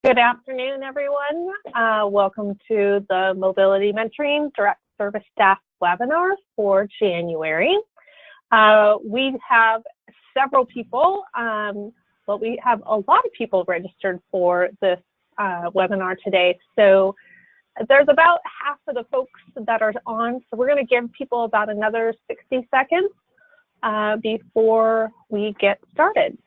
Good afternoon, everyone. Welcome to the Mobility Mentoring Direct Service Staff webinar for January. We have several people, but we have a lot of people registered for this webinar today. So there's about half of the folks that are on, so we're going to give people about another 60 seconds before we get started.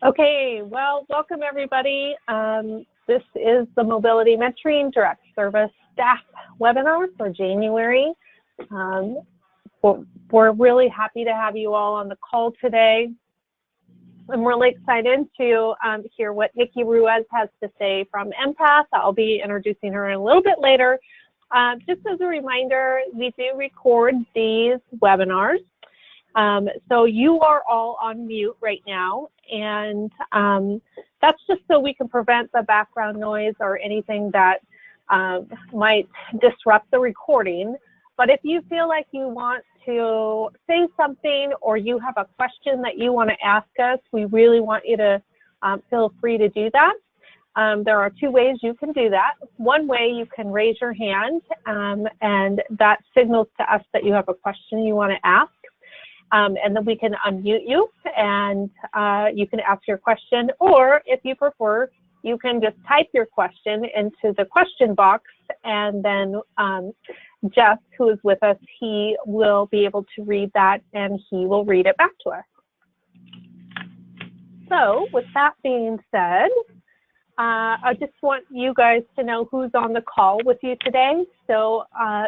Okay, well, welcome everybody. This is the Mobility Mentoring Direct Service Staff webinar for January. We're really happy to have you all on the call today. I'm really excited to hear what Nikki Ruiz has to say from Empath. I'll be introducing her a little bit later. Just as a reminder, we do record these webinars. So you are all on mute right now, and that's just so we can prevent the background noise or anything that might disrupt the recording. But if you feel like you want to say something or you have a question that you want to ask us, we really want you to feel free to do that. There are two ways you can do that. One way, you can raise your hand, and that signals to us that you have a question you want to ask. And then we can unmute you and you can ask your question, or if you prefer, you can just type your question into the question box, and then Jeff, who is with us, he will be able to read that and he will read it back to us. So with that being said, I just want you guys to know who's on the call with you today. So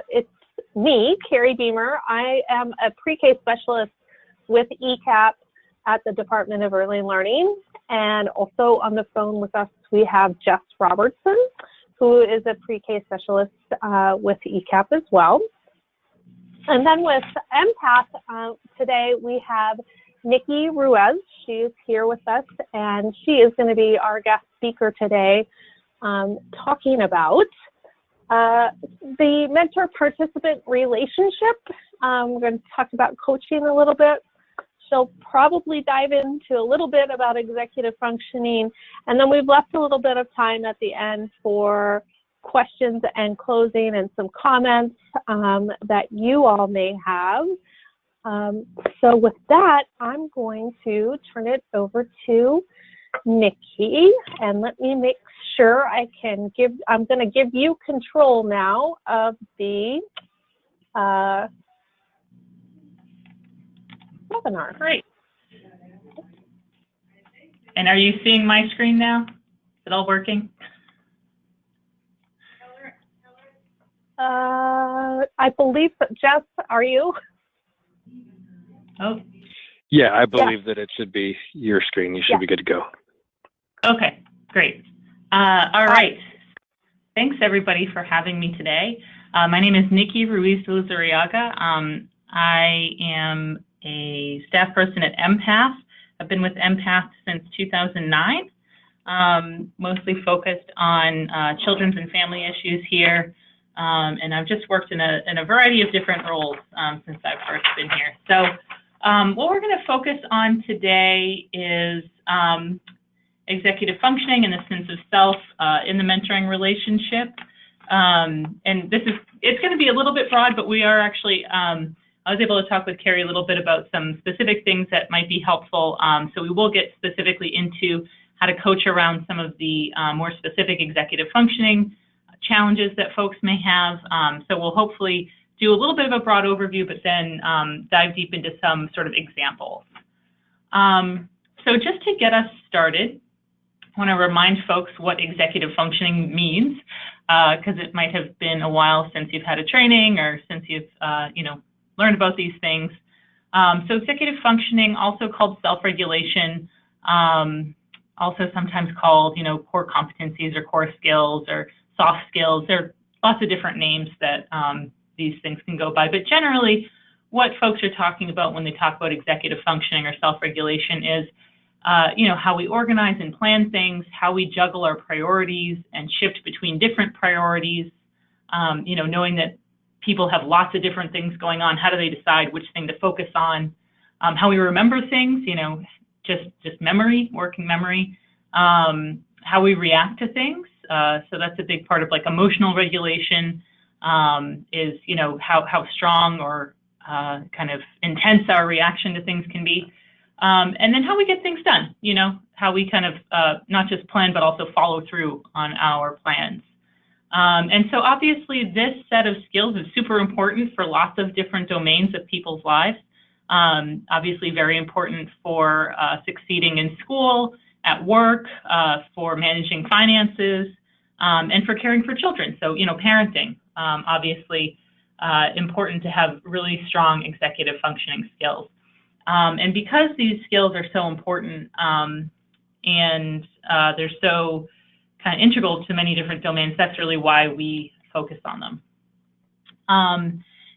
it's me, Carrie Beamer. I am a pre-K specialist with ECAP at the Department of Early Learning. And also on the phone with us, we have Jess Robertson, who is a pre-K specialist with ECAP as well. And then with Empath, today we have Nikki Ruiz. She is here with us, and she is going to be our guest speaker today, talking about the mentor-participant relationship. We're going to talk about coaching a little bit. She'll probably dive into a little bit about executive functioning, and then we've left a little bit of time at the end for questions and closing and some comments that you all may have. So with that, I'm going to turn it over to Nikki, and let me make sure I'm going to give you control now of the webinar. Great. And are you seeing my screen now? Is it all working? I believe, Jess, are you? Oh. Yeah, I believe that it should be your screen. You should be good to go. Okay, great. All right. Thanks, everybody, for having me today. My name is Nikki Ruiz Luzuriaga. I am a staff person at Empath. I've been with Empath since 2009, mostly focused on children's and family issues here. And I've just worked in a variety of different roles since I've first been here. So what we're going to focus on today is executive functioning and the sense of self in the mentoring relationship. And it's going to be a little bit broad, but we are actually, I was able to talk with Carrie a little bit about some specific things that might be helpful. So we will get specifically into how to coach around some of the more specific executive functioning challenges that folks may have. So we'll hopefully do a little bit of a broad overview, but then dive deep into some sort of examples. So just to get us started, I want to remind folks what executive functioning means, because it might have been a while since you've had a training or since you've learned about these things. So executive functioning, also called self-regulation, also sometimes called core competencies or core skills or soft skills. There are lots of different names that these things can go by, but generally what folks are talking about when they talk about executive functioning or self-regulation is how we organize and plan things, how we juggle our priorities and shift between different priorities, knowing that people have lots of different things going on. How do they decide which thing to focus on? How we remember things, just memory, working memory, how we react to things. So that's a big part of like emotional regulation, is, how strong or kind of intense our reaction to things can be. And then how we get things done, how we kind of not just plan, but also follow through on our plans. And so obviously this set of skills is super important for lots of different domains of people's lives. Obviously very important for succeeding in school, at work, for managing finances, and for caring for children. So, parenting, obviously important to have really strong executive functioning skills. And because these skills are so important and they're so kind of integral to many different domains, that's really why we focus on them.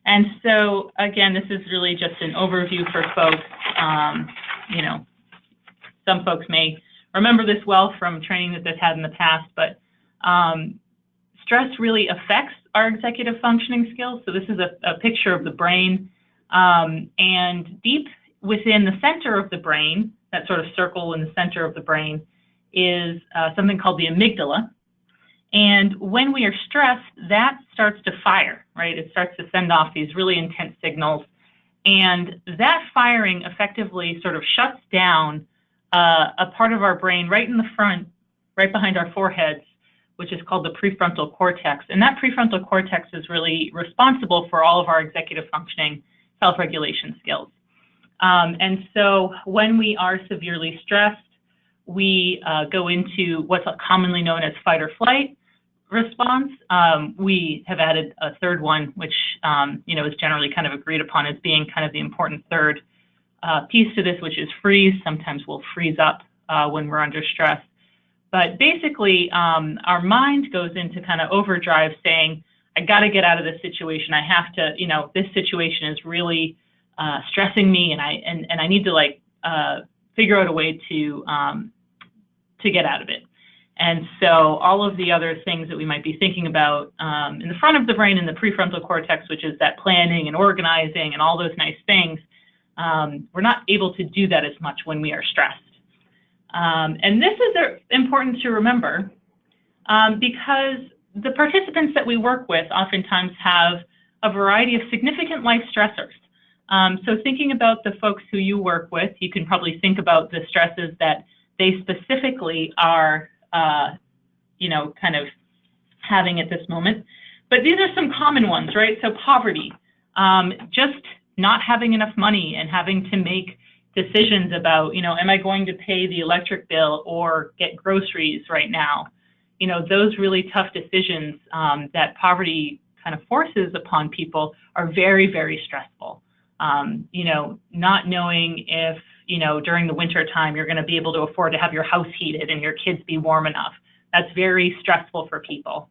And so, again, this is really just an overview for folks. Some folks may remember this well from training that they've had in the past, but stress really affects our executive functioning skills. So this is a picture of the brain, and deep within the center of the brain, that sort of circle in the center of the brain, is something called the amygdala. And when we are stressed, that starts to fire, right? It starts to send off these really intense signals. And that firing effectively sort of shuts down a part of our brain right in the front, right behind our foreheads, which is called the prefrontal cortex. And that prefrontal cortex is really responsible for all of our executive functioning, self-regulation skills. And so when we are severely stressed, we go into what's commonly known as fight or flight response. We have added a third one, which is generally kind of agreed upon as being kind of the important third piece to this, which is freeze. Sometimes we'll freeze up when we're under stress. But basically, our mind goes into kind of overdrive saying, I got to get out of this situation. I have to, this situation is really stressing me, and I need to figure out a way to get out of it. And so all of the other things that we might be thinking about in the front of the brain, in the prefrontal cortex, which is that planning and organizing and all those nice things, we're not able to do that as much when we are stressed. And this is important to remember because the participants that we work with oftentimes have a variety of significant life stressors. So thinking about the folks who you work with, you can probably think about the stresses that they specifically are, kind of having at this moment. But these are some common ones, right? So poverty, just not having enough money and having to make decisions about, am I going to pay the electric bill or get groceries right now? Those really tough decisions that poverty kind of forces upon people are very, very stressful. Not knowing if, during the winter time, you're going to be able to afford to have your house heated and your kids be warm enough. That's very stressful for people.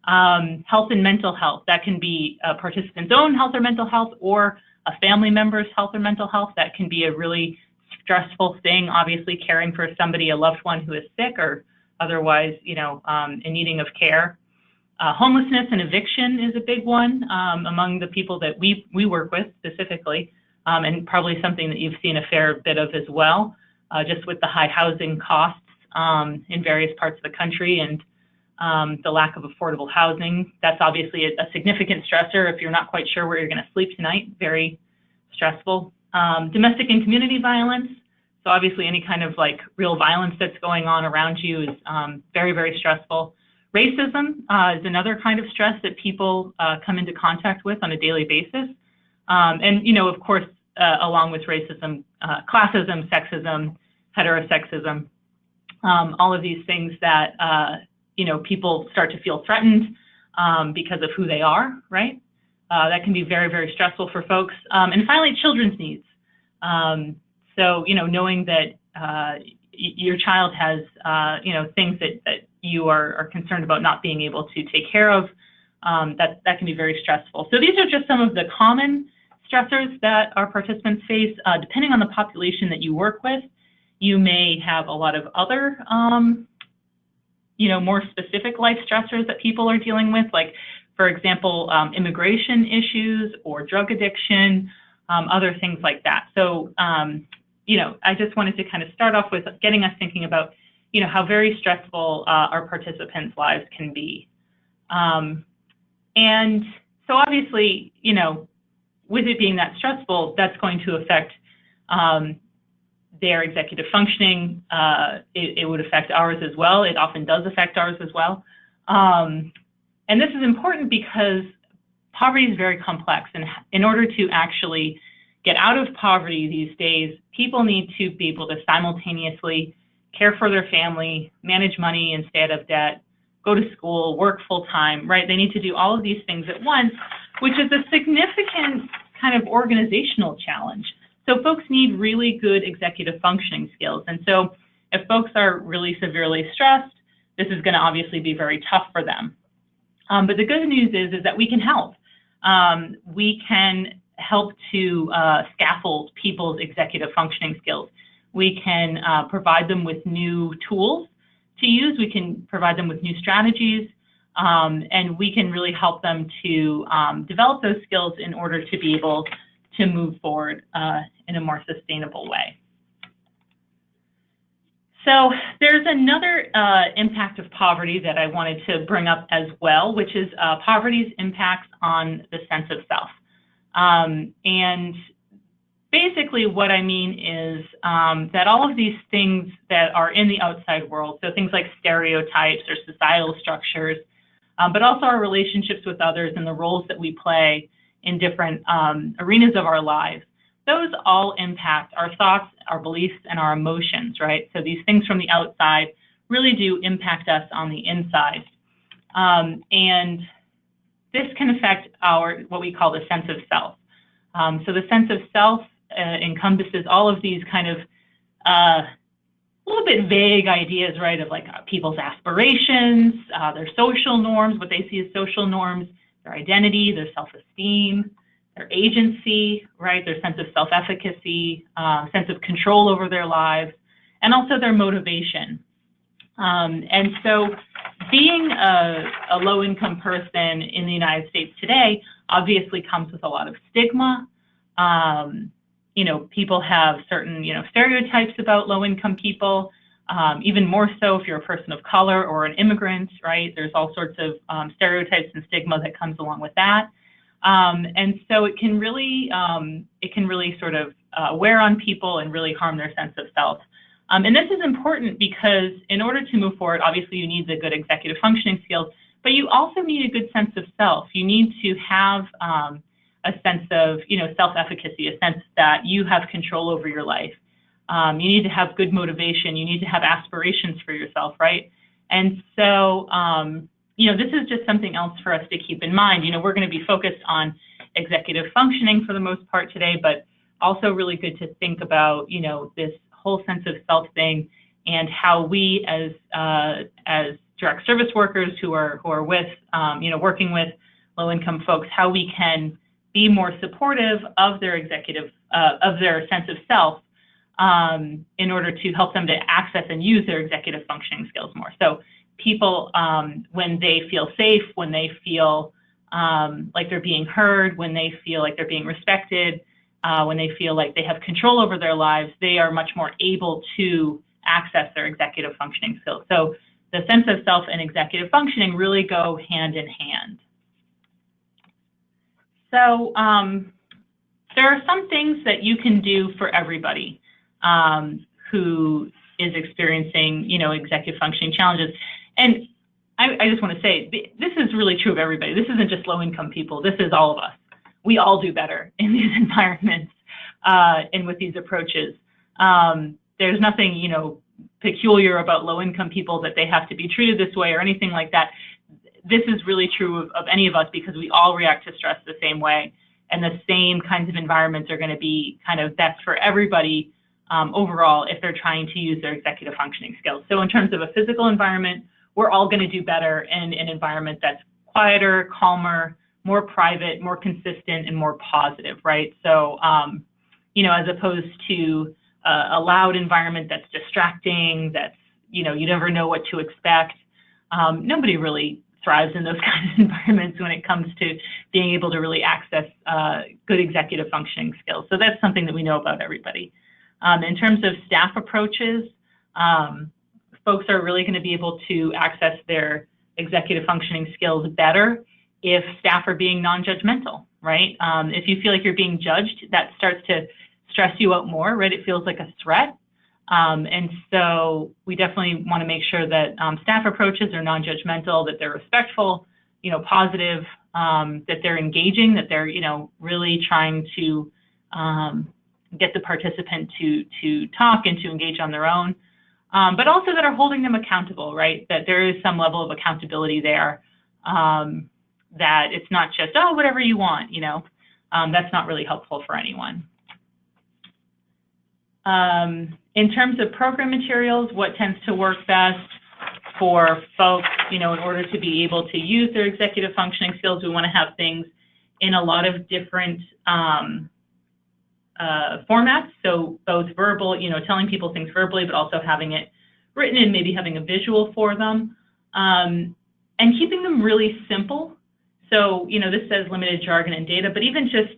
Health and mental health, that can be a participant's own health or mental health or a family member's health or mental health. That can be a really stressful thing, obviously caring for somebody, a loved one who is sick or otherwise, in needing of care. Homelessness and eviction is a big one among the people that we work with specifically, and probably something that you've seen a fair bit of as well, just with the high housing costs in various parts of the country, and the lack of affordable housing. That's obviously a significant stressor if you're not quite sure where you're going to sleep tonight. Very stressful. Domestic and community violence. So obviously any kind of like real violence that's going on around you is very, very stressful. Racism is another kind of stress that people come into contact with on a daily basis. And, you know, of course, along with racism, classism, sexism, heterosexism, all of these things that, you know, people start to feel threatened because of who they are, right? That can be very, very stressful for folks. And finally, children's needs. So, you know, knowing that your child has, you know, things that you are concerned about not being able to take care of, that can be very stressful. So these are just some of the common stressors that our participants face. Depending on the population that you work with, you may have a lot of other, you know, more specific life stressors that people are dealing with, like, for example, immigration issues or drug addiction, other things like that. So, you know, I just wanted to kind of start off with getting us thinking about, you know, how very stressful our participants' lives can be. And so obviously, you know, with it being that stressful, that's going to affect their executive functioning. It would affect ours as well. It often does affect ours as well. And this is important because poverty is very complex. And in order to actually get out of poverty these days, people need to be able to simultaneously care for their family, manage money and stay out of debt, go to school, work full time, right? They need to do all of these things at once, which is a significant kind of organizational challenge. So folks need really good executive functioning skills. And so if folks are really severely stressed, this is going to obviously be very tough for them. But the good news is that we can help. We can help to scaffold people's executive functioning skills. We can provide them with new tools to use. We can provide them with new strategies, and we can really help them to develop those skills in order to be able to move forward in a more sustainable way. So there's another impact of poverty that I wanted to bring up as well, which is poverty's impacts on the sense of self. And basically what I mean is that all of these things that are in the outside world, so things like stereotypes or societal structures, but also our relationships with others and the roles that we play in different arenas of our lives, those all impact our thoughts, our beliefs, and our emotions, right? So these things from the outside really do impact us on the inside. And this can affect our, what we call the sense of self. So the sense of self encompasses all of these kind of a little bit vague ideas, right, of like people's aspirations, their social norms, what they see as social norms, their identity, their self-esteem, their agency, right, their sense of self-efficacy, sense of control over their lives, and also their motivation. And so being a low-income person in the United States today obviously comes with a lot of stigma. You know, people have certain, you know, stereotypes about low-income people, even more so if you're a person of color or an immigrant, right? There's all sorts of stereotypes and stigma that comes along with that. And so it can really sort of wear on people and really harm their sense of self. And this is important because in order to move forward, obviously you need the good executive functioning skills, but you also need a good sense of self. You need to have a sense of, you know, self-efficacy, a sense that you have control over your life. You need to have good motivation. You need to have aspirations for yourself, right? And so, you know, this is just something else for us to keep in mind. You know, we're going to be focused on executive functioning for the most part today, but also really good to think about, you know, this whole sense of self thing and how we as direct service workers who are with, you know, working with low-income folks, how we can be more supportive of their executive, of their sense of self in order to help them to access and use their executive functioning skills more. So people, when they feel safe, when they feel like they're being heard, when they feel like they're being respected, when they feel like they have control over their lives, they are much more able to access their executive functioning skills. So the sense of self and executive functioning really go hand in hand. So there are some things that you can do for everybody who is experiencing, executive functioning challenges. And I just want to say, this is really true of everybody. This isn't just low-income people. This is all of us. We all do better in these environments and with these approaches. There's nothing, peculiar about low-income people that they have to be treated this way or anything like that. This is really true of any of us because we all react to stress the same way, and the same kinds of environments are going to be kind of best for everybody overall if they're trying to use their executive functioning skills. So in terms of a physical environment, we're all going to do better in an environment that's quieter, calmer, more private, more consistent, and more positive, right? So, as opposed to a loud environment that's distracting, that's, you never know what to expect. Nobody really thrives in those kinds of environments when it comes to being able to really access good executive functioning skills. So that's something that we know about everybody. In terms of staff approaches, folks are really going to be able to access their executive functioning skills better if staff are being non-judgmental, right? If you feel like you're being judged, that starts to stress you out more, right? It feels like a threat. And so we definitely want to make sure that staff approaches are non-judgmental, that they're respectful, positive, that they're engaging, that they're, really trying to get the participant to talk and to engage on their own, but also that are holding them accountable, right? That there is some level of accountability there, that it's not just, oh, whatever you want, that's not really helpful for anyone. In terms of program materials, what tends to work best for folks, in order to be able to use their executive functioning skills, we want to have things in a lot of different formats. So both verbal, telling people things verbally, but also having it written and maybe having a visual for them, and keeping them really simple. So, this says limited jargon and data, but even just,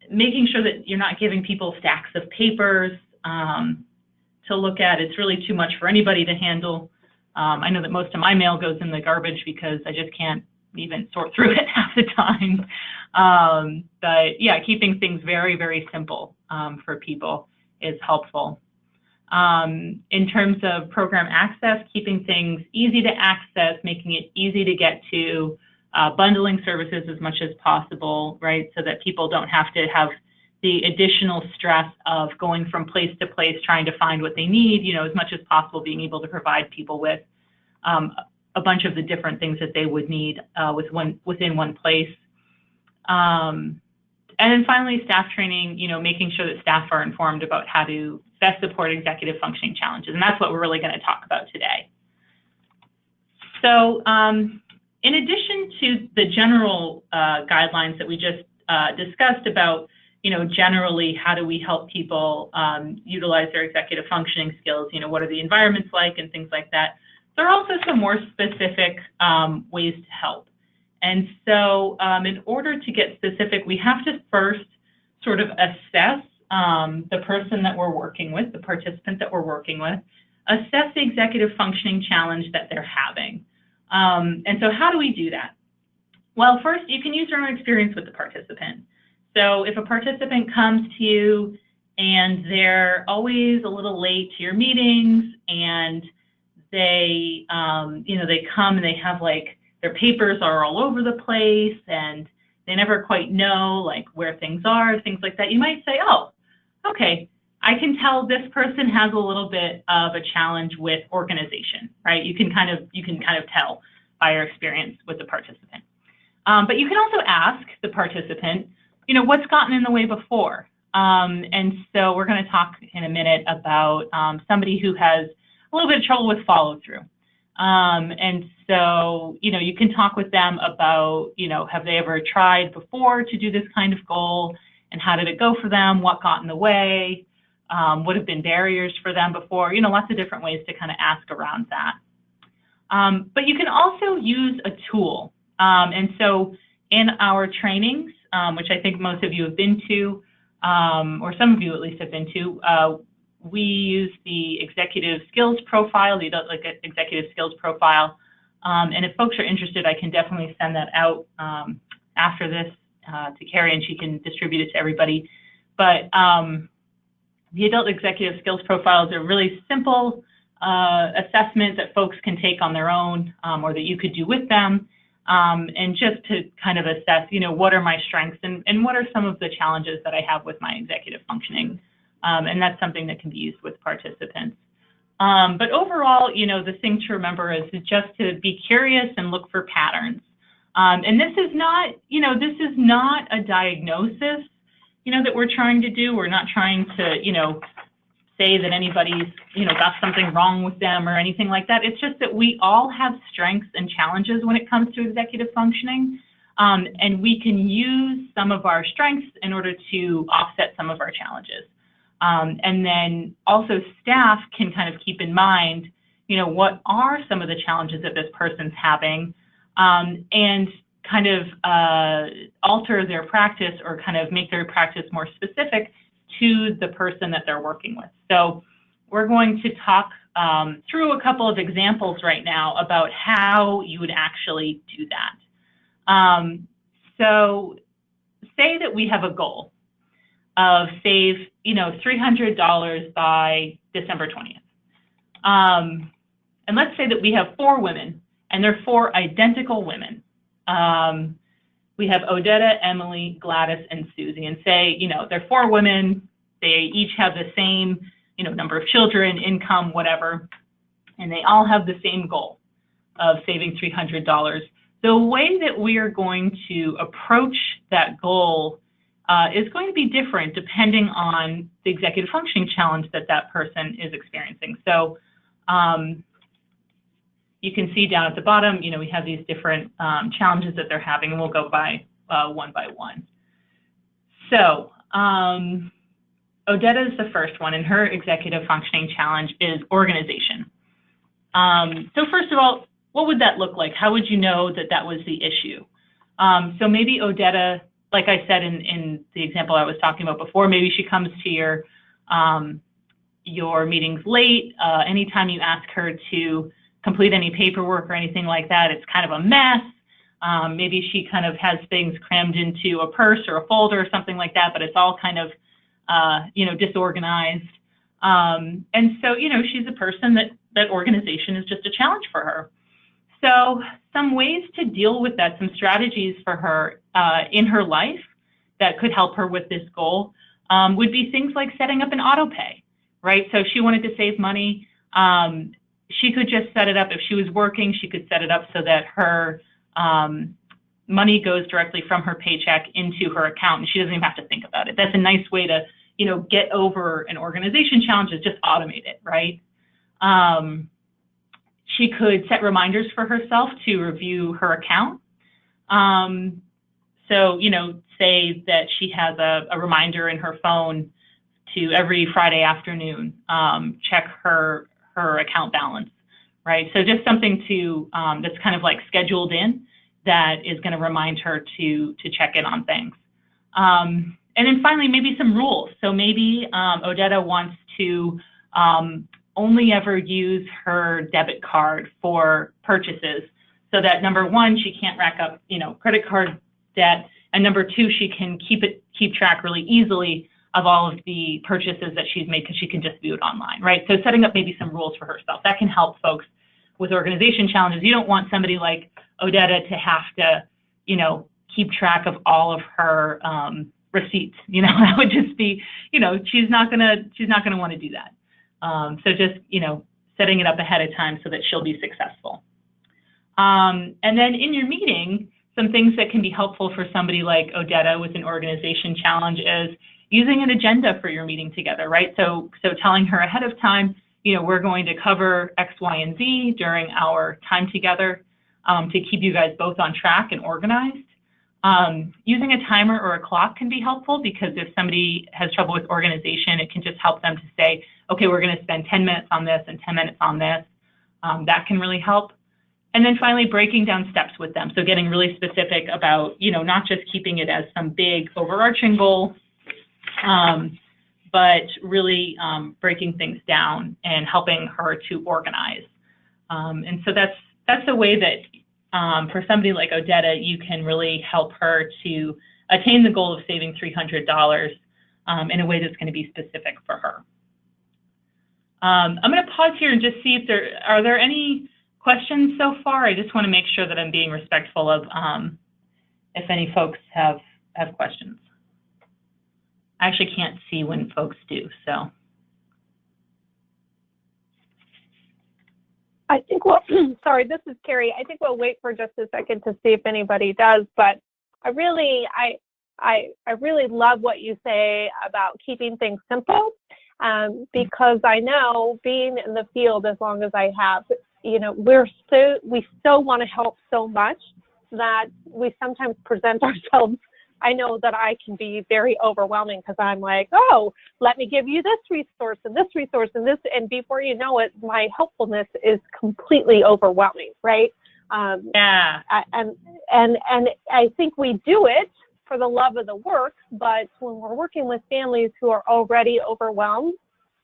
making sure that you're not giving people stacks of papers to look at. It's really too much for anybody to handle. I know that most of my mail goes in the garbage because I just can't even sort through it half the time. But yeah, keeping things very, very simple for people is helpful. In terms of program access, keeping things easy to access, making it easy to get to, bundling services as much as possible, right? So that people don't have to have the additional stress of going from place to place, trying to find what they need, as much as possible, being able to provide people with a bunch of the different things that they would need within one place. And then finally, staff training, making sure that staff are informed about how to best support executive functioning challenges. And that's what we're really going to talk about today. So in addition to the general guidelines that we just discussed about, generally how do we help people utilize their executive functioning skills, what are the environments like and things like that, there are also some more specific ways to help. And so in order to get specific, we have to first sort of assess the person that we're working with, the participant that we're working with, assess the executive functioning challenge that they're having. And so how do we do that? Well, first, you can use your own experience with the participant. So if a participant comes to you and they're always a little late to your meetings and they, they come and they have like their papers are all over the place and they never quite know like where things are, things like that, you might say, oh, okay, I can tell this person has a little bit of a challenge with organization, right? You can kind of tell by your experience with the participant. But you can also ask the participant, what's gotten in the way before? And so we're going to talk in a minute about somebody who has a little bit of trouble with follow through. And so, you can talk with them about, have they ever tried before to do this kind of goal? And how did it go for them? What got in the way? What have been barriers for them before? Lots of different ways to kind of ask around that. But you can also use a tool. And so in our trainings, which I think most of you have been to, or some of you at least have been to, we use the executive skills profile, the adult executive skills profile. And if folks are interested, I can definitely send that out after this to Carrie, and she can distribute it to everybody. But the adult executive skills profile is a really simple assessment that folks can take on their own, or that you could do with them, and just to kind of assess, what are my strengths and what are some of the challenges that I have with my executive functioning. And that's something that can be used with participants. But overall, the thing to remember is just to be curious and look for patterns. And this is not, a diagnosis, that we're trying to do. We're not trying to, say that anybody's, got something wrong with them or anything like that. It's just that we all have strengths and challenges when it comes to executive functioning. And we can use some of our strengths in order to offset some of our challenges. And then also staff can kind of keep in mind, what are some of the challenges that this person's having, and kind of alter their practice or kind of make their practice more specific to the person that they're working with. So we're going to talk through a couple of examples right now about how you would actually do that. So say that we have a goal of save, $300 by December 20th. And let's say that we have 4 women, and they're 4 identical women. We have Odetta, Emily, Gladys, and Susie, and say, they're 4 women, they each have the same, number of children, income, whatever, and they all have the same goal of saving $300. The way that we are going to approach that goal is going to be different depending on the executive functioning challenge that that person is experiencing. So you can see down at the bottom, we have these different challenges that they're having, and we'll go by one by one. So Odetta is the first one, and her executive functioning challenge is organization. So first of all, what would that look like? How would you know that that was the issue? So maybe Odetta, like I said in the example I was talking about before, maybe she comes to your meetings late. Anytime you ask her to complete any paperwork or anything like that, it's kind of a mess. Maybe she kind of has things crammed into a purse or a folder or something like that, but it's all kind of, disorganized. And so, she's a person that organization is just a challenge for her. So some ways to deal with that, some strategies for her in her life that could help her with this goal would be things like setting up an auto pay, right? So if she wanted to save money, she could just set it up. If she was working, she could set it up so that her money goes directly from her paycheck into her account, and she doesn't even have to think about it. That's a nice way to, get over an organization challenge, is just automate it, right? She could set reminders for herself to review her account. So, say that she has a reminder in her phone to every Friday afternoon check her account balance, right? So just something to that's kind of like scheduled in that is going to remind her to check in on things. And then finally, maybe some rules. So maybe Odetta wants to only ever use her debit card for purchases, so that number one, she can't rack up, credit card debt, and number two, she can keep track really easily of all of the purchases that she's made because she can just view it online, right? So setting up maybe some rules for herself, that can help folks with organization challenges. You don't want somebody like Odetta to have to, keep track of all of her receipts. That would just be, she's not gonna want to do that. So just, setting it up ahead of time so that she'll be successful. And then in your meeting, some things that can be helpful for somebody like Odetta with an organization challenge is using an agenda for your meeting together, right? So telling her ahead of time, we're going to cover X, Y, and Z during our time together to keep you guys both on track and organized. Using a timer or a clock can be helpful, because if somebody has trouble with organization, it can just help them to say, okay, we're going to spend 10 minutes on this and 10 minutes on this. That can really help. And then finally, breaking down steps with them. So getting really specific about, not just keeping it as some big overarching goal, but really breaking things down and helping her to organize. And so that's a way that for somebody like Odetta, you can really help her to attain the goal of saving $300 in a way that's going to be specific for her. I'm going to pause here and just see if are there any questions so far. I just want to make sure that I'm being respectful of if any folks have questions. I actually can't see when folks do, so. I think sorry, this is Carrie. I think we'll wait for just a second to see if anybody does, but I really love what you say about keeping things simple, because I know, being in the field as long as I have, you know, we so want to help so much that we sometimes present ourselves. I know that I can be very overwhelming because I'm like, oh, let me give you this resource and this resource and this, and before you know it, my helpfulness is completely overwhelming, right? Yeah. And I think we do it for the love of the work, but when we're working with families who are already overwhelmed,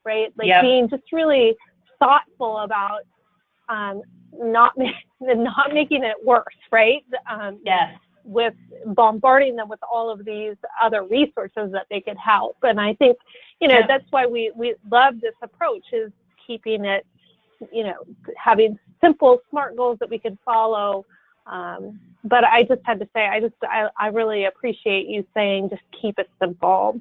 right? Like yep. being just really thoughtful about not making it worse, right? Yes. With bombarding them with all of these other resources that they could help. And I think, you know, that's why we love this approach, is keeping it, you know, having simple, smart goals that we can follow. But I just had to say, I really appreciate you saying just keep it simple.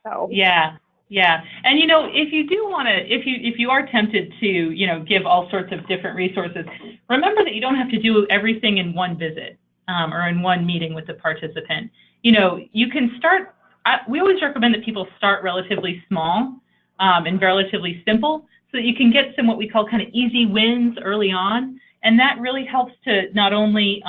So yeah. Yeah. And, you know, if you do want to, if you are tempted to, you know, give all sorts of different resources, remember that you don't have to do everything in one visit. Or in one meeting with the participant. You know, you can start, we always recommend that people start relatively small and relatively simple so that you can get some what we call kind of easy wins early on. And that really helps to not only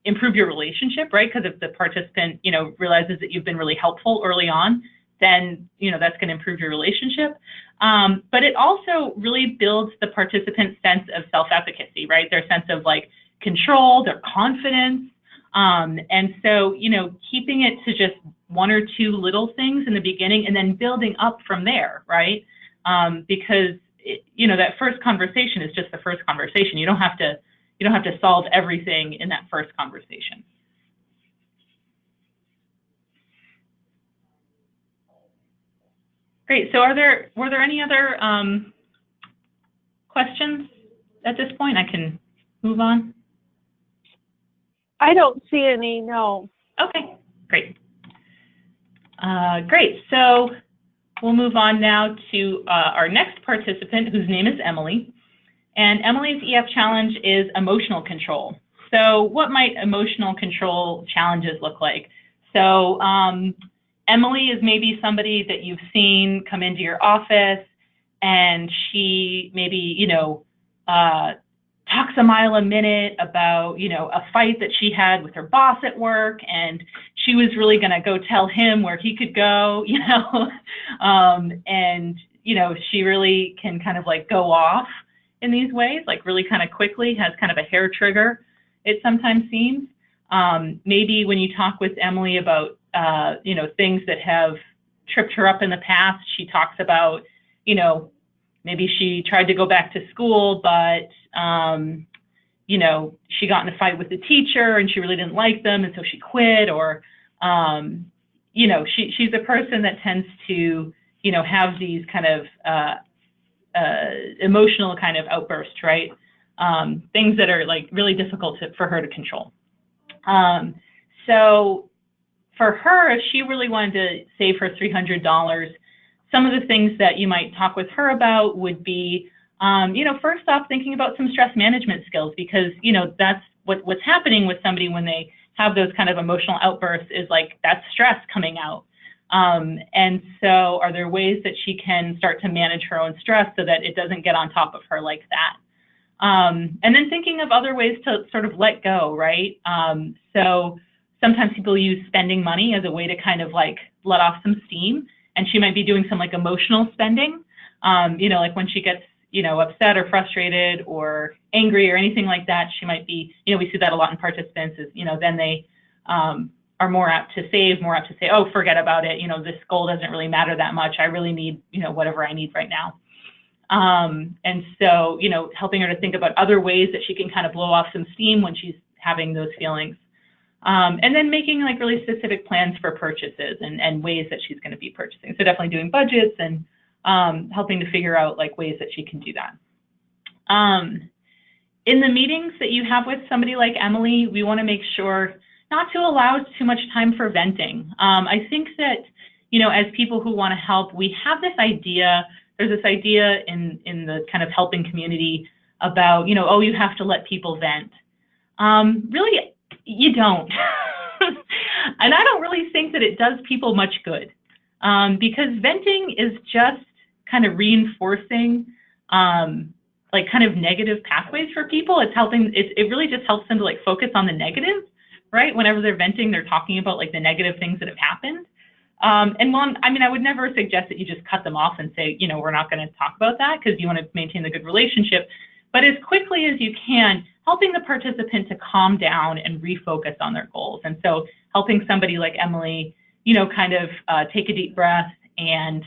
improve your relationship, right? Because if the participant, you know, realizes that you've been really helpful early on, then, you know, that's going to improve your relationship. But it also really builds the participant's sense of self-efficacy, right? Their sense of like control, their confidence. And so, you know, keeping it to just one or two little things in the beginning and then building up from there, right? Because, you know, that first conversation is just the first conversation. You don't have to solve everything in that first conversation. Great. So were there any other questions at this point? I can move on. I don't see any, no. Okay, great. Great, so we'll move on now to our next participant, whose name is Emily. And Emily's EF challenge is emotional control. So what might emotional control challenges look like? So Emily is maybe somebody that you've seen come into your office, and she maybe, you know, talks a mile a minute about, you know, a fight that she had with her boss at work, and she was really going to go tell him where he could go, you know, and, you know, she really can kind of like go off in these ways, like really kind of quickly, has kind of a hair trigger, it sometimes seems. Maybe when you talk with Emily about, you know, things that have tripped her up in the past, she talks about, you know, maybe she tried to go back to school, but, you know, she got in a fight with the teacher and she really didn't like them, and so she quit. Or, you know, she's a person that tends to, you know, have these kind of emotional kind of outbursts, right? Things that are like really difficult for her to control. So for her, if she really wanted to save her $300, some of the things that you might talk with her about would be, you know, first off, thinking about some stress management skills, because, you know, that's what's happening with somebody when they have those kind of emotional outbursts is like that's stress coming out. And so are there ways that she can start to manage her own stress so that it doesn't get on top of her like that? And then thinking of other ways to sort of let go, right? So sometimes people use spending money as a way to kind of like let off some steam. And she might be doing some like emotional spending, you know, like when she gets, you know, upset or frustrated or angry or anything like that, she might be, you know, we see that a lot in participants is, you know, then they, are more apt to save, more apt to say, oh, forget about it. You know, this goal doesn't really matter that much. I really need, you know, whatever I need right now. And so, you know, helping her to think about other ways that she can kind of blow off some steam when she's having those feelings. And then making like really specific plans for purchases and ways that she's going to be purchasing. So definitely doing budgets and helping to figure out like ways that she can do that. In the meetings that you have with somebody like Emily, we want to make sure not to allow too much time for venting. I think that, you know, as people who want to help, we have this idea, there's this idea in the kind of helping community about, you know, oh, you have to let people vent. Really, you don't. And I don't really think that it does people much good, because venting is just kind of reinforcing like kind of negative pathways for people. It's helping, it really just helps them to like focus on the negative, right? Whenever they're venting, they're talking about like the negative things that have happened. And one, I mean, I would never suggest that you just cut them off and say, you know, we're not going to talk about that, because you want to maintain the good relationship. But as quickly as you can, helping the participant to calm down and refocus on their goals. And so helping somebody like Emily, you know, kind of take a deep breath and,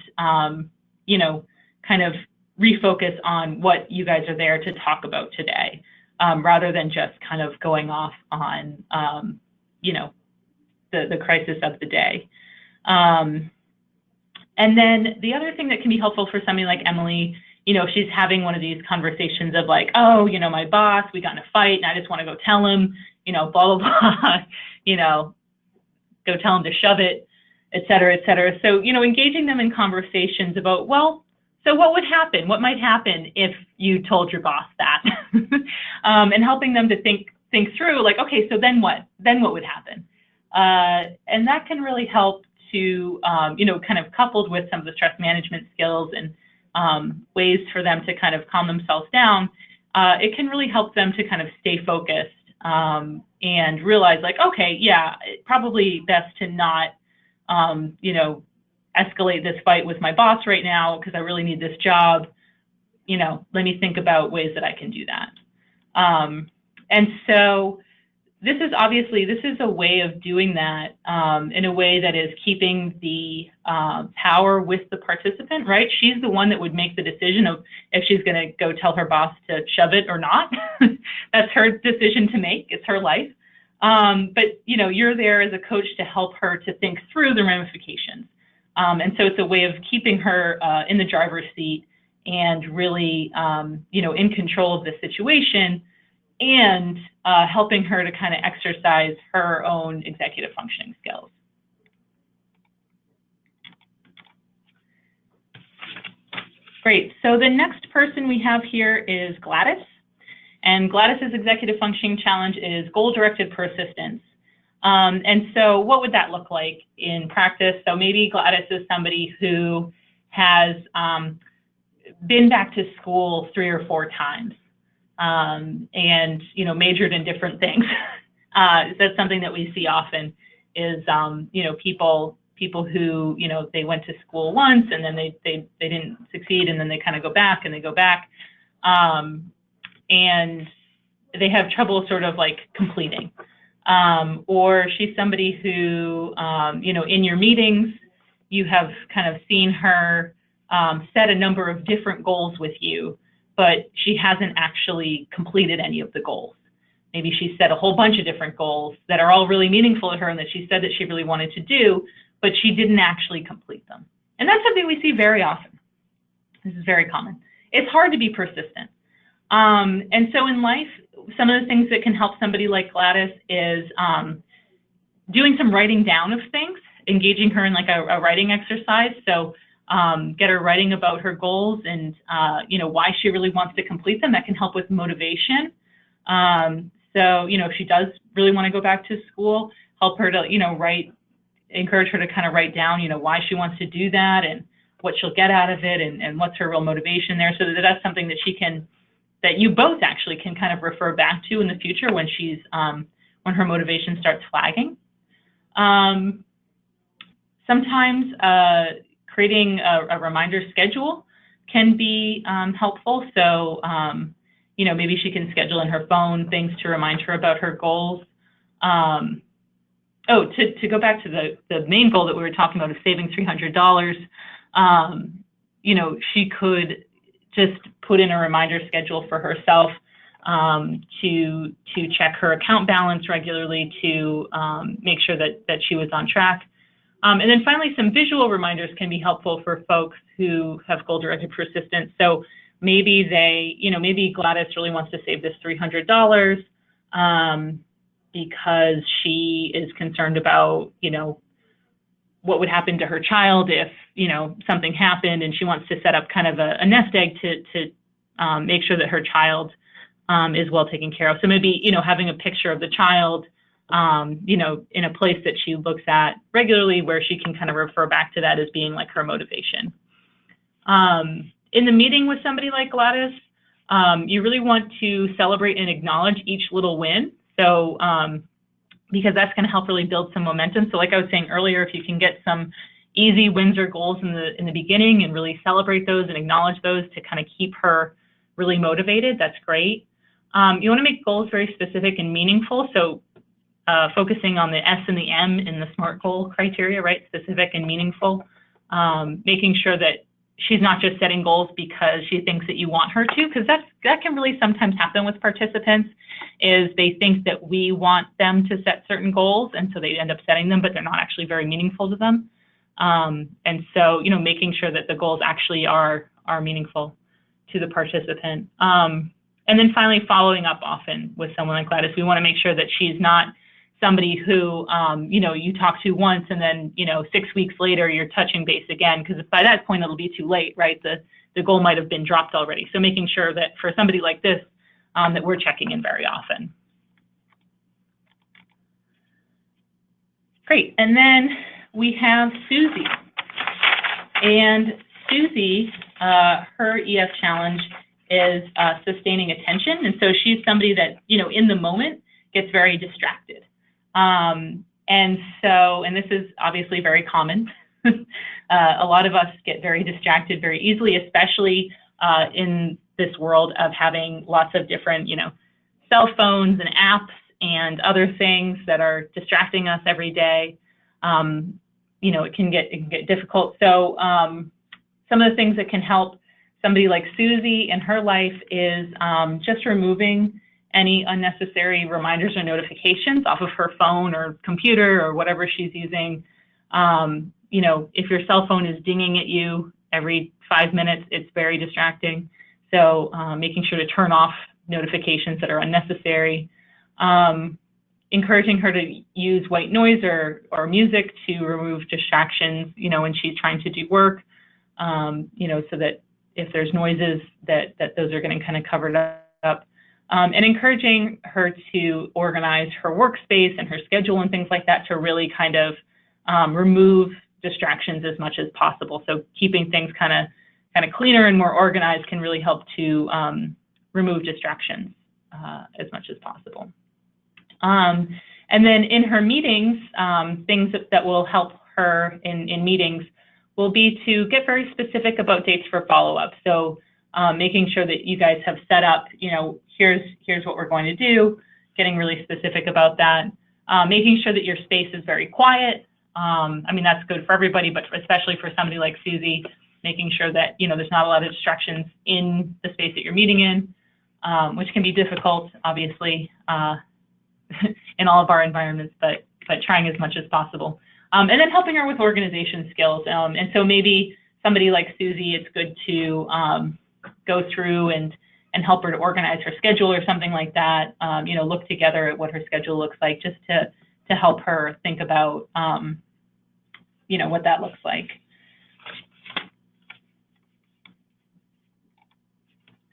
you know, kind of refocus on what you guys are there to talk about today, rather than just kind of going off on, you know, the crisis of the day. And then the other thing that can be helpful for somebody like Emily, you know, if she's having one of these conversations of like, oh, you know, my boss, we got in a fight and I just want to go tell him, you know, blah, blah, blah, you know, go tell him to shove it, et cetera, et cetera. So, you know, engaging them in conversations about, well, so what would happen? What might happen if you told your boss that? And helping them to think through like, okay, so then what? Then what would happen? And that can really help to, you know, kind of coupled with some of the stress management skills and ways for them to kind of calm themselves down, it can really help them to kind of stay focused and realize like, okay, yeah, probably best to not, you know, escalate this fight with my boss right now because I really need this job. You know, let me think about ways that I can do that. And so this is a way of doing that in a way that is keeping the power with the participant, right? She's the one that would make the decision of if she's going to go tell her boss to shove it or not. That's her decision to make. It's her life. But, you know, you're there as a coach to help her to think through the ramifications. And so it's a way of keeping her in the driver's seat and really, you know, in control of the situation, and helping her to kind of exercise her own executive functioning skills. Great. So the next person we have here is Gladys. And Gladys's executive functioning challenge is goal-directed persistence. And so what would that look like in practice? So maybe Gladys is somebody who has been back to school 3 or 4 times. And, you know, majored in different things. That's something that we see often is, you know, people who, you know, they went to school once and then they didn't succeed and then they kind of go back and they go back. And they have trouble sort of like completing. Or she's somebody who, you know, in your meetings, you have kind of seen her set a number of different goals with you, but she hasn't actually completed any of the goals. Maybe she set a whole bunch of different goals that are all really meaningful to her and that she said that she really wanted to do, but she didn't actually complete them. And that's something we see very often. This is very common. It's hard to be persistent. And so in life, some of the things that can help somebody like Gladys is doing some writing down of things, engaging her in like a writing exercise. So get her writing about her goals and, you know, why she really wants to complete them. That can help with motivation. So, you know, if she does really want to go back to school, help her to, you know, encourage her to kind of write down, you know, why she wants to do that and what she'll get out of it and what's her real motivation there. So that's something that that you both actually can kind of refer back to in the future when she's, when her motivation starts flagging. Sometimes creating a reminder schedule can be helpful. So, you know, maybe she can schedule in her phone things to remind her about her goals. to go back to the main goal that we were talking about of saving $300, you know, she could just put in a reminder schedule for herself to check her account balance regularly to make sure that she was on track. And then finally, some visual reminders can be helpful for folks who have goal-directed persistence. So maybe maybe Gladys really wants to save this $300 because she is concerned about, you know, what would happen to her child if, you know, something happened, and she wants to set up kind of a nest egg to make sure that her child is well taken care of. So maybe, you know, having a picture of the child, you know, in a place that she looks at regularly where she can kind of refer back to that as being like her motivation. In the meeting with somebody like Gladys, you really want to celebrate and acknowledge each little win. So, because that's going to help really build some momentum. So like I was saying earlier, if you can get some easy wins or goals in the beginning and really celebrate those and acknowledge those to kind of keep her really motivated, that's great. You want to make goals very specific and meaningful. So focusing on the S and the M in the SMART goal criteria, right? Specific and meaningful. Making sure that she's not just setting goals because she thinks that you want her to, because that can really sometimes happen with participants, is they think that we want them to set certain goals, and so they end up setting them, but they're not actually very meaningful to them. And so, you know, making sure that the goals actually are meaningful to the participant. And then finally, following up often with someone like Gladys. We want to make sure that she's not somebody who, you know, you talk to once and then, you know, 6 weeks later you're touching base again, because by that point it'll be too late, right? The goal might have been dropped already. So making sure that for somebody like this, that we're checking in very often. Great, and then we have Susie. And Susie, her EF challenge is sustaining attention. And so she's somebody that, you know, in the moment gets very distracted. And this is obviously very common. A lot of us get very distracted very easily, especially in this world of having lots of different, you know, cell phones and apps and other things that are distracting us every day. You know, it can get difficult. So some of the things that can help somebody like Susie in her life is just removing any unnecessary reminders or notifications off of her phone or computer or whatever she's using. You know, if your cell phone is dinging at you every 5 minutes, it's very distracting. So making sure to turn off notifications that are unnecessary. Encouraging her to use white noise or music to remove distractions, you know, when she's trying to do work, you know, so that if there's noises that those are getting kind of covered up. And encouraging her to organize her workspace and her schedule and things like that to really kind of remove distractions as much as possible. So keeping things kind of cleaner and more organized can really help to remove distractions as much as possible. And then in her meetings, things that will help her in meetings will be to get very specific about dates for follow-up. So making sure that you guys have set up, you know, here's what we're going to do, getting really specific about that. Making sure that your space is very quiet. I mean, that's good for everybody, but especially for somebody like Susie, making sure that, you know, there's not a lot of distractions in the space that you're meeting in, which can be difficult, obviously, in all of our environments, but trying as much as possible. And then helping her with organization skills. And so maybe somebody like Susie, it's good to go through and help her to organize her schedule or something like that. You know, look together at what her schedule looks like, just to help her think about, you know, what that looks like.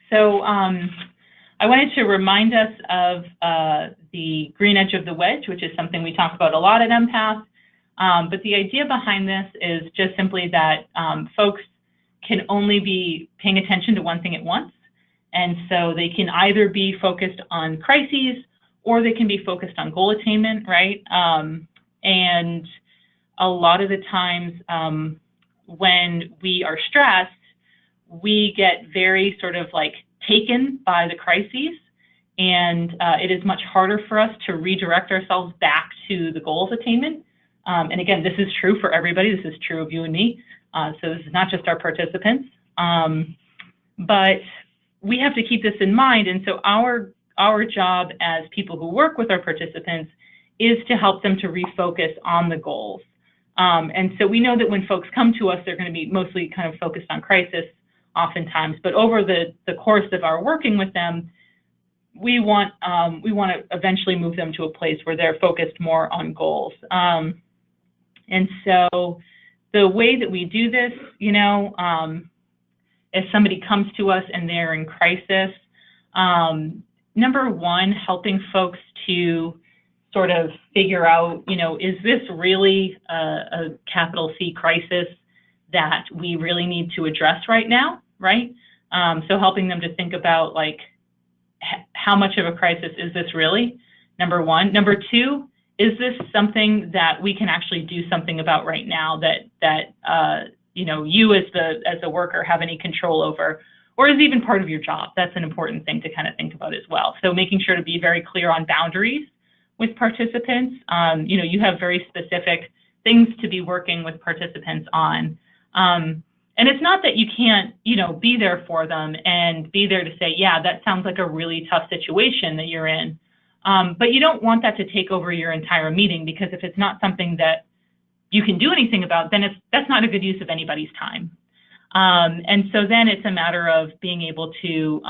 So I wanted to remind us of the green edge of the wedge, which is something we talk about a lot at Empath. But the idea behind this is just simply that folks can only be paying attention to one thing at once. And so they can either be focused on crises or they can be focused on goal attainment, right? And a lot of the times when we are stressed, we get very sort of like taken by the crises, and it is much harder for us to redirect ourselves back to the goals attainment. And again, this is true for everybody. This is true of you and me. So this is not just our participants. But we have to keep this in mind. And so our job as people who work with our participants is to help them to refocus on the goals. And so we know that when folks come to us, they're going to be mostly kind of focused on crisis oftentimes, but over the course of our working with them, we want to eventually move them to a place where they're focused more on goals. And so the way that we do this, you know, if somebody comes to us and they're in crisis, number one, helping folks to sort of figure out, you know, is this really a capital C crisis that we really need to address right now, right? So helping them to think about, like, how much of a crisis is this really, number one. Number two, is this something that we can actually do something about right now that you know, you as a worker have any control over, or is even part of your job? That's an important thing to kind of think about as well. So making sure to be very clear on boundaries with participants. You know, you have very specific things to be working with participants on. And it's not that you can't, you know, be there for them and be there to say, yeah, that sounds like a really tough situation that you're in. But you don't want that to take over your entire meeting, because if it's not something that you can do anything about, then that's not a good use of anybody's time. And so then it's a matter of being able to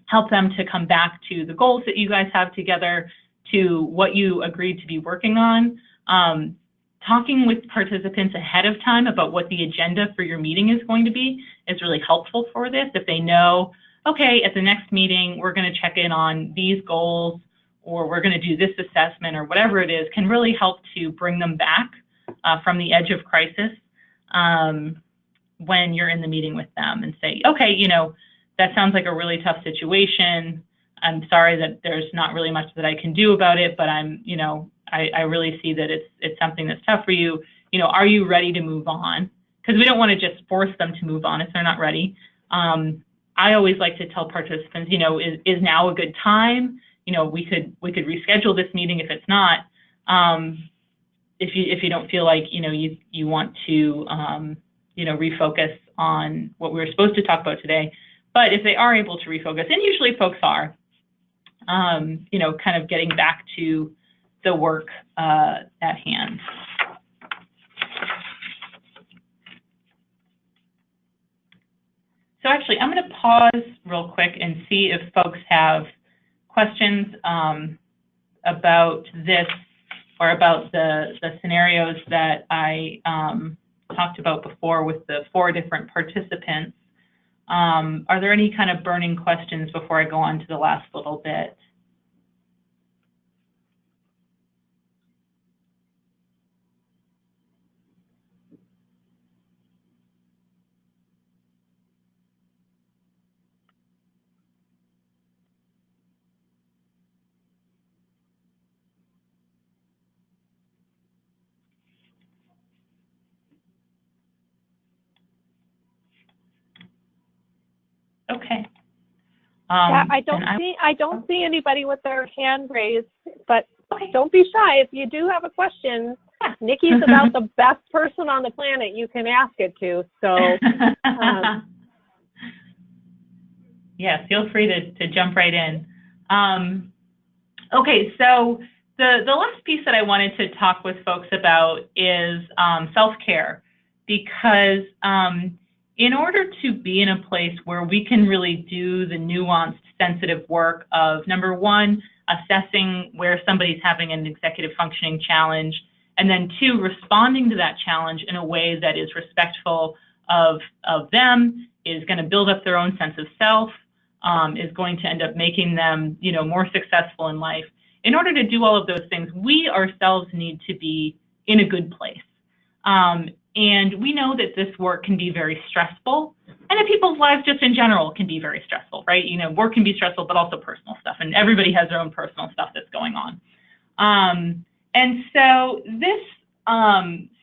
help them to come back to the goals that you guys have together, to what you agreed to be working on. Talking with participants ahead of time about what the agenda for your meeting is going to be is really helpful for this. If they know, okay, at the next meeting, we're going to check in on these goals, or we're going to do this assessment, or whatever it is, can really help to bring them back from the edge of crisis when you're in the meeting with them, and say, okay, you know, that sounds like a really tough situation. I'm sorry that there's not really much that I can do about it, but I'm, you know, I really see that it's something that's tough for you. You know, are you ready to move on? Because we don't want to just force them to move on if they're not ready. I always like to tell participants, you know, is now a good time? You know, we could reschedule this meeting if it's not. If you don't feel like, you know, you want to, you know, refocus on what we were supposed to talk about today. But if they are able to refocus, and usually folks are, you know, kind of getting back to the work at hand. So actually, I'm going to pause real quick and see if folks have questions about this, or about the scenarios that I talked about before with the 4 different participants. Are there any kind of burning questions before I go on to the last little bit? Okay. Yeah, I don't see anybody with their hand raised, but don't be shy. If you do have a question, Nikki's about the best person on the planet you can ask it to. So yeah, feel free to jump right in. Okay, so the last piece that I wanted to talk with folks about is self-care, because in order to be in a place where we can really do the nuanced, sensitive work of, number one, assessing where somebody's having an executive functioning challenge, and then 2, responding to that challenge in a way that is respectful of them, is going to build up their own sense of self, is going to end up making them, you know, more successful in life. In order to do all of those things, we ourselves need to be in a good place. And we know that this work can be very stressful, and that people's lives just in general can be very stressful, right? You know, work can be stressful, but also personal stuff, and everybody has their own personal stuff that's going on. And so this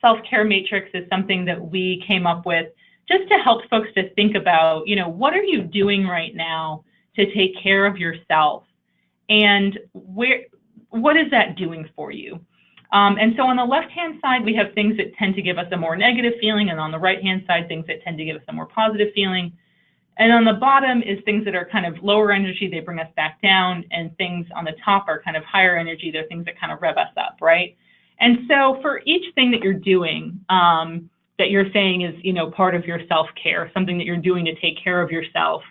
self-care matrix is something that we came up with just to help folks to think about, you know, what are you doing right now to take care of yourself? And what is that doing for you? And so on the left-hand side, we have things that tend to give us a more negative feeling, and on the right-hand side, things that tend to give us a more positive feeling. And on the bottom is things that are kind of lower energy, they bring us back down, and things on the top are kind of higher energy, they're things that kind of rev us up, right? And so for each thing that you're doing, that you're saying is, you know, part of your self-care, something that you're doing to take care of yourself,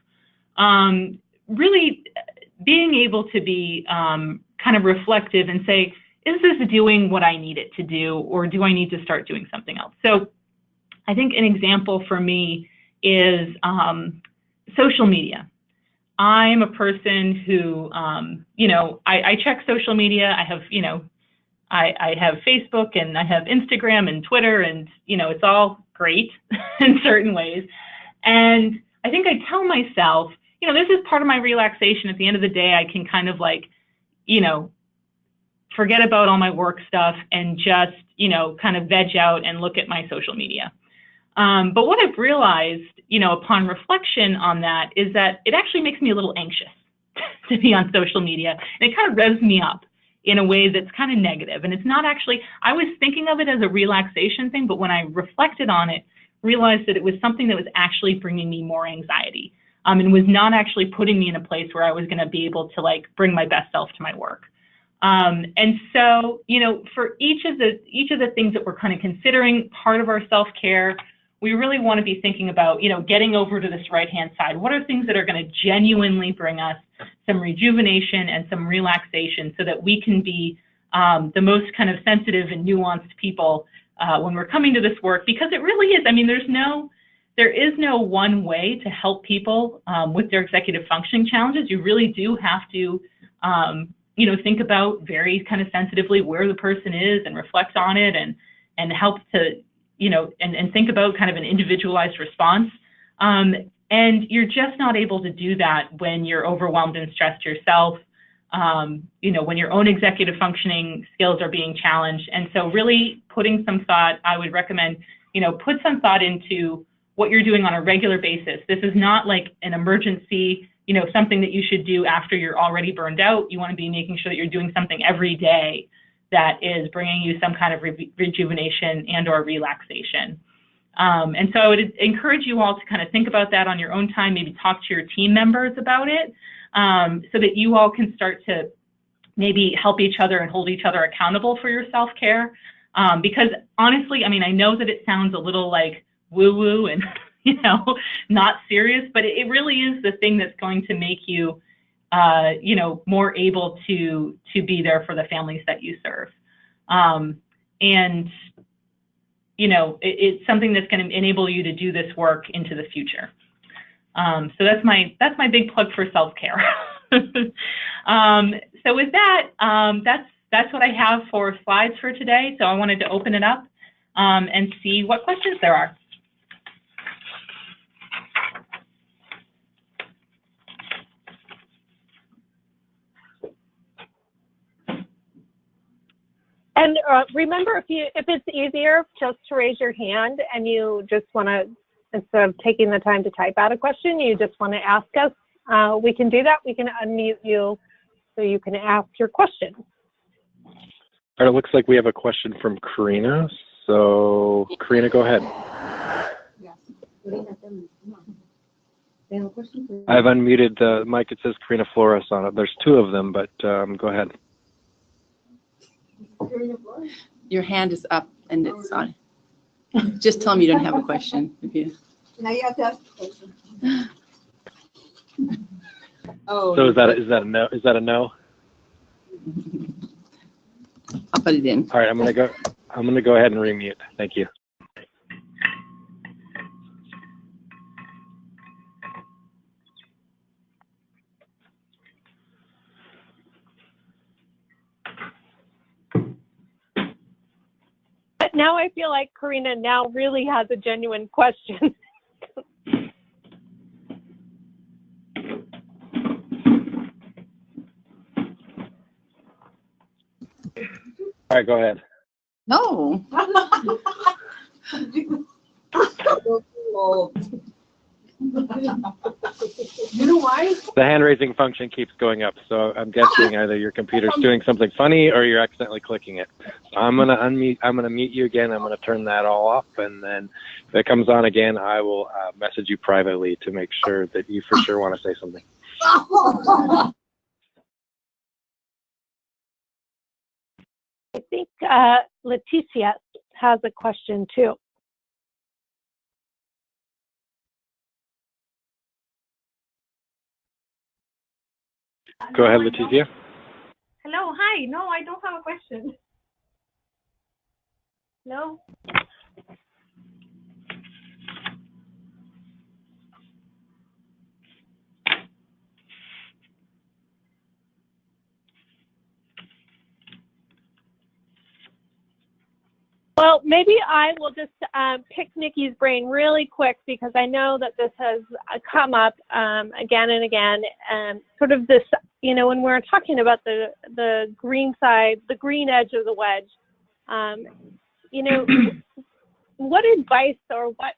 really being able to be kind of reflective and say, is this doing what I need it to do, or do I need to start doing something else? So I think an example for me is social media. I'm a person who, you know, I check social media. I have, you know, I have Facebook and I have Instagram and Twitter, and, you know, it's all great in certain ways. And I think I tell myself, you know, this is part of my relaxation. At the end of the day, I can kind of like, you know, forget about all my work stuff and just, you know, kind of veg out and look at my social media. But what I've realized, you know, upon reflection on that is that it actually makes me a little anxious to be on social media. And it kind of revs me up in a way that's kind of negative. And it's not actually, I was thinking of it as a relaxation thing, but when I reflected on it, realized that it was something that was actually bringing me more anxiety, and was not actually putting me in a place where I was going to be able to like bring my best self to my work. And so, you know, for each of the things that we're kind of considering part of our self-care, we really want to be thinking about, you know, getting over to this right-hand side. What are things that are going to genuinely bring us some rejuvenation and some relaxation so that we can be the most kind of sensitive and nuanced people when we're coming to this work? Because it really is, I mean, there is no one way to help people with their executive functioning challenges. You really do have to, you know, think about very kind of sensitively where the person is and reflect on it and help to, you know, and think about kind of an individualized response. And you're just not able to do that when you're overwhelmed and stressed yourself, you know, when your own executive functioning skills are being challenged. And so really putting some thought, I would recommend, you know, put some thought into what you're doing on a regular basis. This is not like an emergency, you know, something that you should do after you're already burned out. You want to be making sure that you're doing something every day that is bringing you some kind of rejuvenation and or relaxation. And so I would encourage you all to kind of think about that on your own time, maybe talk to your team members about it, so that you all can start to maybe help each other and hold each other accountable for your self-care. Because honestly, I mean, I know that it sounds a little like woo-woo and, you know, not serious, but it really is the thing that's going to make you, you know, more able to be there for the families that you serve. And, you know, it's something that's going to enable you to do this work into the future. So that's my big plug for self-care. So with that, that's what I have for slides for today. So I wanted to open it up and see what questions there are. And remember, if it's easier just to raise your hand and you just want to, instead of taking the time to type out a question, you just want to ask us, we can do that. We can unmute you so you can ask your question. All right, it looks like we have a question from Karina. So Karina, go ahead. I've unmuted the mic. It says Karina Flores on it. There's two of them, but go ahead. Your hand is up and it's on. Just tell them you don't have a question. If you... Now you have to ask the question. Oh. So is that a no? Is that a no? I'll put it in. All right, I'm gonna go ahead and remute. Thank you. But now I feel like Karina now really has a genuine question. All right, go ahead. No. You know why? The hand raising function keeps going up, so I'm guessing either your computer's doing something funny or you're accidentally clicking it. So I'm gonna unmute. I'm gonna mute you again. I'm gonna turn that all off, and then if it comes on again, I will message you privately to make sure that you for sure want to say something. I think Leticia has a question too. Go ahead, Leticia. Hello, hi. No, I don't have a question. No. Well, maybe I will just pick Nikki's brain really quick because I know that this has come up again and again. Sort of this, you know, when we're talking about the green side, the green edge of the wedge, you know, what advice or what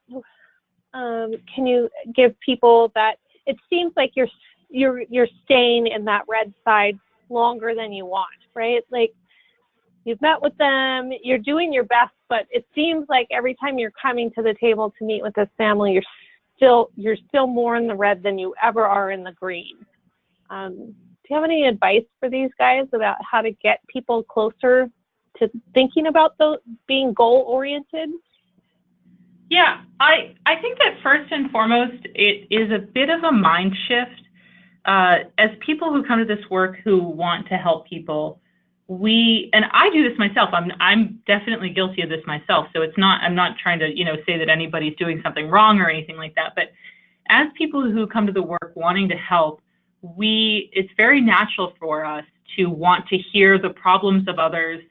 can you give people that it seems like you're staying in that red side longer than you want, right? Like, you've met with them, you're doing your best, but it seems like every time you're coming to the table to meet with this family, you're still more in the red than you ever are in the green. Do you have any advice for these guys about how to get people closer to thinking about being goal-oriented? Yeah, I think that first and foremost, it is a bit of a mind shift. As people who come to this work who want to help people, and I do this myself. I'm definitely guilty of this myself. So I'm not trying to, you know, say that anybody's doing something wrong or anything like that. But as people who come to the work wanting to help, it's very natural for us to want to hear the problems of others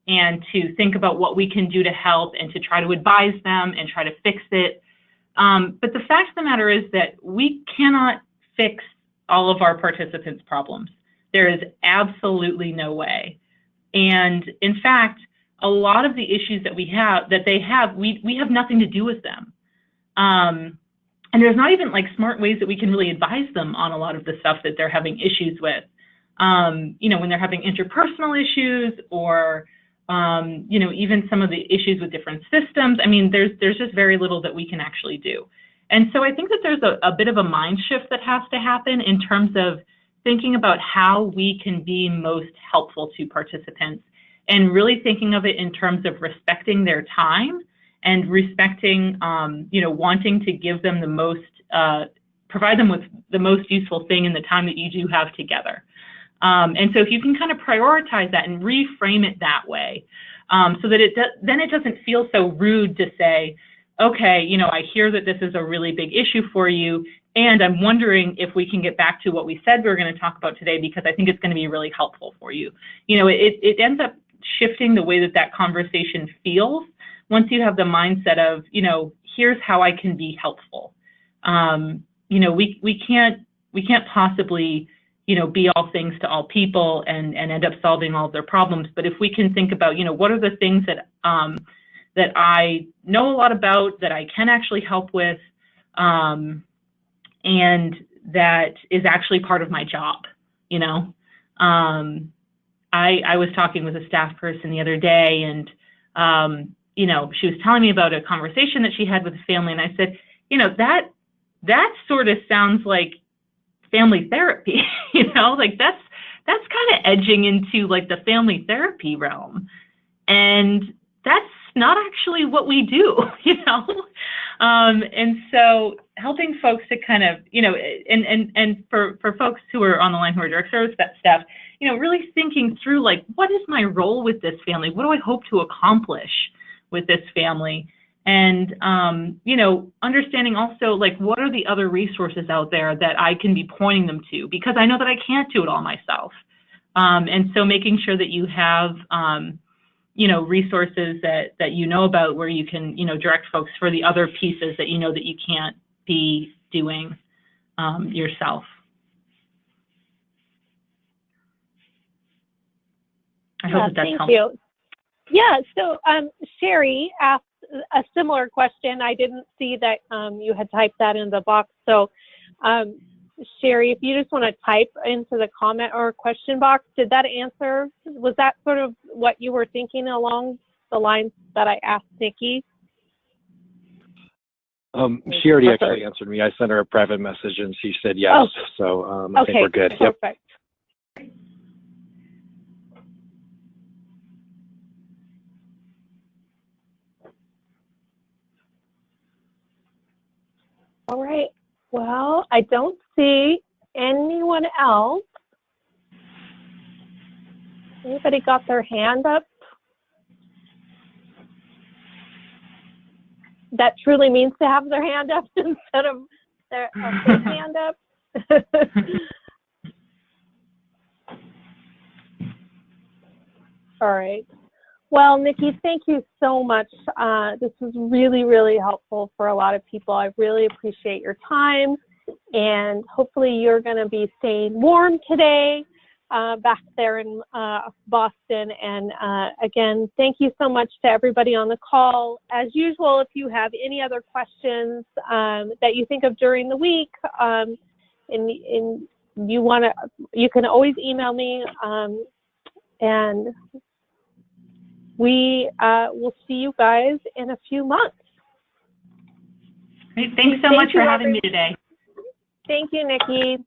and to think about what we can do to help and to try to advise them and try to fix it. But the fact of the matter is that we cannot fix all of our participants' problems. There is absolutely no way. And in fact, a lot of the issues that we have, we have nothing to do with them. And there's not even like smart ways that we can really advise them on a lot of the stuff that they're having issues with. You know, when they're having interpersonal issues or, you know, even some of the issues with different systems. I mean, there's just very little that we can actually do. And so I think that there's a bit of a mind shift that has to happen in terms of thinking about how we can be most helpful to participants and really thinking of it in terms of respecting their time and respecting, you know, wanting to give them the most, provide them with the most useful thing in the time that you do have together. And so if you can kind of prioritize that and reframe it that way, so that then it doesn't feel so rude to say, okay, you know, I hear that this is a really big issue for you, and I'm wondering if we can get back to what we said we were going to talk about today, because I think it's going to be really helpful for you. You know, it ends up shifting the way that conversation feels once you have the mindset of, you know, here's how I can be helpful. You know, we can't possibly, you know, be all things to all people and end up solving all of their problems. But if we can think about, you know, what are the things that that I know a lot about, that I can actually help with, and that is actually part of my job, you know. I was talking with a staff person the other day, and you know, she was telling me about a conversation that she had with a family, and I said, you know, that sort of sounds like family therapy, you know, like that's kind of edging into like the family therapy realm, and that's not actually what we do, you know. And so helping folks to kind of, you know, and for folks who are on the line who are direct service staff, you know, really thinking through like, what is my role with this family? What do I hope to accomplish with this family? And, you know, understanding also like, what are the other resources out there that I can be pointing them to? Because I know that I can't do it all myself. And so making sure that you have, you know, resources that you know about where you can, you know, direct folks for the other pieces that you know that you can't be doing yourself. I hope that's helpful. Thank you. Yeah, so Sherry asked a similar question. I didn't see that you had typed that in the box. So, Sherry, if you just want to type into the comment or question box, did that answer? Was that sort of what you were thinking along the lines that I asked Nikki? She already actually answered me. I sent her a private message and she said yes. Oh. So I think we're good. Perfect. Yep. All right. Well, I don't see anyone else. Anybody got their hand up? That truly means to have their hand up instead of their hand up. All right. Well, Nikki, thank you so much. This was really, really helpful for a lot of people. I really appreciate your time, and hopefully you're going to be staying warm today back there in Boston. And again, thank you so much to everybody on the call. As usual, if you have any other questions that you think of during the week, and you can always email me, and we will see you guys in a few months. Great. Thanks so much for having me today. Thank you, Nikki.